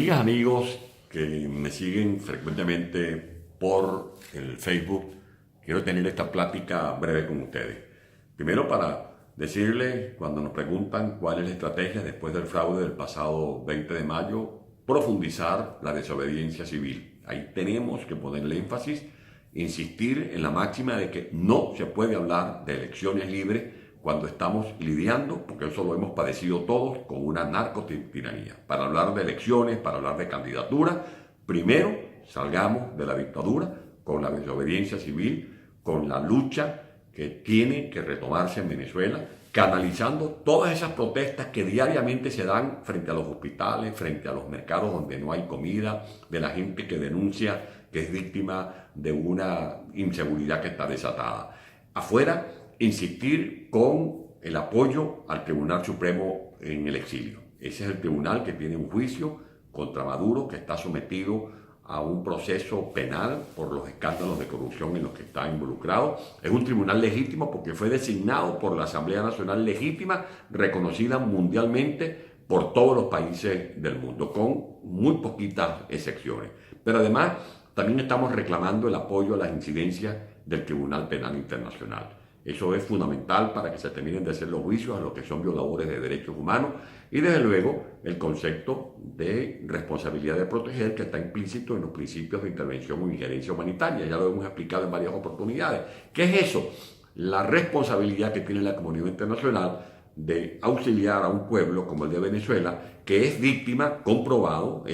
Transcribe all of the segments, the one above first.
Amigas, amigos que me siguen frecuentemente por el Facebook, quiero tener esta plática breve con ustedes. Primero para decirles, cuando nos preguntan cuál es la estrategia después del fraude del pasado 20 de mayo, profundizar la desobediencia civil. Ahí tenemos que ponerle énfasis, insistir en la máxima de que no se puede hablar de elecciones libres cuando estamos lidiando, porque eso lo hemos padecido todos, con una narcotiranía. Para hablar de elecciones, para hablar de candidatura, primero salgamos de la dictadura con la desobediencia civil, con la lucha que tiene que retomarse en Venezuela, canalizando todas esas protestas que diariamente se dan frente a los hospitales, frente a los mercados donde no hay comida, de la gente que denuncia que es víctima de una inseguridad que está desatada. Afuera, insistir con el apoyo al Tribunal Supremo en el exilio. Ese es el tribunal que tiene un juicio contra Maduro, que está sometido a un proceso penal por los escándalos de corrupción en los que está involucrado. Es un tribunal legítimo porque fue designado por la Asamblea Nacional Legítima, reconocida mundialmente por todos los países del mundo, con muy poquitas excepciones. Pero además, también estamos reclamando el apoyo a las incidencias del Tribunal Penal Internacional. Eso es fundamental para que se terminen de hacer los juicios a los que son violadores de derechos humanos y desde luego el concepto de responsabilidad de proteger que está implícito en los principios de intervención o injerencia humanitaria. Ya lo hemos explicado en varias oportunidades. ¿Qué es eso? La responsabilidad que tiene la comunidad internacional de auxiliar a un pueblo como el de Venezuela, que es víctima, comprobado,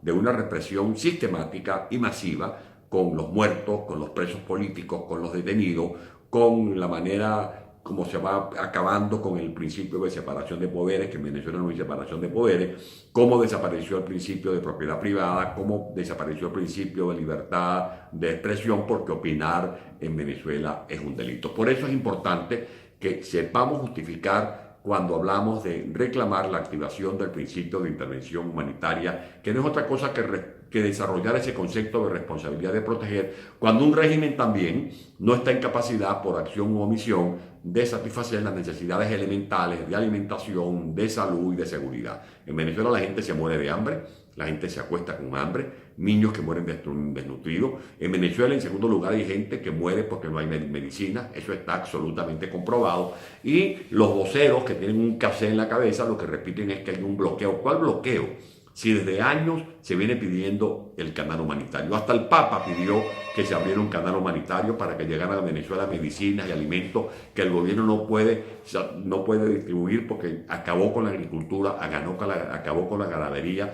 de una represión sistemática y masiva, con los muertos, con los presos políticos, con los detenidos, con la manera como se va acabando con el principio de separación de poderes, que en Venezuela no hay separación de poderes, cómo desapareció el principio de propiedad privada, cómo desapareció el principio de libertad de expresión, porque opinar en Venezuela es un delito. Por eso es importante que sepamos justificar cuando hablamos de reclamar la activación del principio de intervención humanitaria, que no es otra cosa que desarrollar ese concepto de responsabilidad de proteger, cuando un régimen también no está en capacidad, por acción u omisión, de satisfacer las necesidades elementales de alimentación, de salud y de seguridad. En Venezuela la gente se muere de hambre, la gente se acuesta con hambre, niños que mueren desnutridos. En Venezuela, en segundo lugar, hay gente que muere porque no hay medicina, eso está absolutamente comprobado. Y los voceros que tienen un café en la cabeza lo que repiten es que hay un bloqueo. ¿Cuál bloqueo? Si desde años se viene pidiendo el canal humanitario. Hasta el Papa pidió que se abriera un canal humanitario para que llegaran a Venezuela medicinas y alimentos que el gobierno no puede distribuir porque acabó con la agricultura, acabó con la ganadería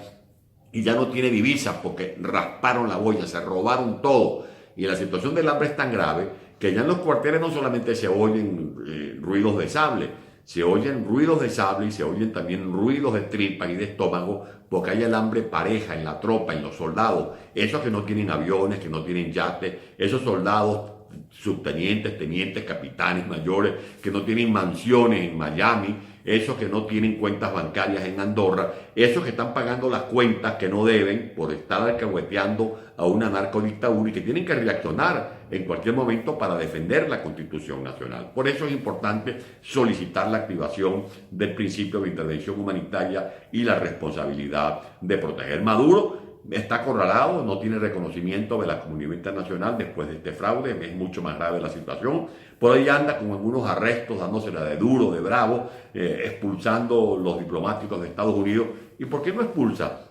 y ya no tiene divisas porque rasparon la boya, se robaron todo. Y la situación del hambre es tan grave que ya en los cuarteles no solamente se oyen ruidos de sable, se oyen ruidos de sable y se oyen también ruidos de tripa y de estómago, porque hay el hambre pareja en la tropa, en los soldados, esos que no tienen aviones, que no tienen yates, esos soldados subtenientes, tenientes, capitanes, mayores, que no tienen mansiones en Miami, esos que no tienen cuentas bancarias en Andorra, esos que están pagando las cuentas que no deben por estar alcahueteando a una narcodictadura y que tienen que reaccionar en cualquier momento para defender la Constitución Nacional. Por eso es importante solicitar la activación del principio de intervención humanitaria y la responsabilidad de proteger. Maduro está acorralado, no tiene reconocimiento de la comunidad internacional después de este fraude, es mucho más grave la situación. Por ahí anda con algunos arrestos, dándosela de duro, de bravo, expulsando los diplomáticos de Estados Unidos. ¿Y por qué no expulsa?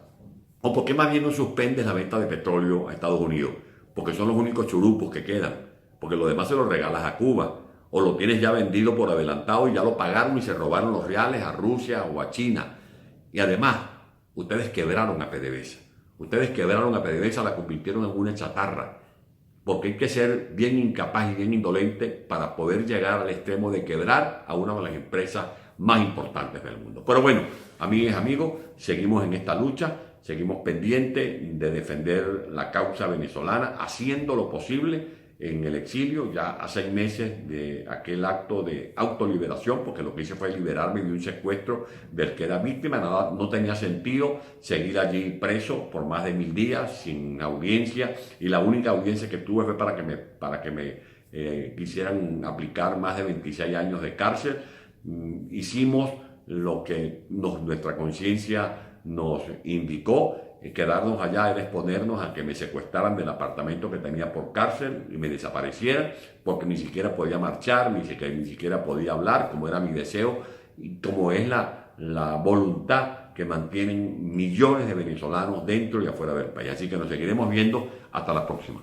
¿O por qué más bien no suspende la venta de petróleo a Estados Unidos? Porque son los únicos churupos que quedan, porque lo demás se lo regalas a Cuba, o lo tienes ya vendido por adelantado y ya lo pagaron y se robaron los reales a Rusia o a China. Y además, ustedes quebraron a PDVSA. Ustedes quebraron a PDVSA, la convirtieron en una chatarra, porque hay que ser bien incapaz y bien indolente para poder llegar al extremo de quebrar a una de las empresas más importantes del mundo. Pero bueno, amigas y amigos, seguimos en esta lucha, seguimos pendientes de defender la causa venezolana, haciendo lo posible en el exilio, ya a 6 meses de aquel acto de autoliberación, porque lo que hice fue liberarme de un secuestro del que era víctima. Nada, no tenía sentido seguir allí preso por más de 1000 días, sin audiencia, y la única audiencia que tuve fue para que me quisieran aplicar más de 26 años de cárcel. Hicimos lo que nuestra conciencia nos indicó quedarnos allá era exponernos a que me secuestraran del apartamento que tenía por cárcel y me desaparecieran, porque ni siquiera podía marchar, ni siquiera podía hablar, como era mi deseo y como es la voluntad que mantienen millones de venezolanos dentro y afuera del país. Así que nos seguiremos viendo. Hasta la próxima.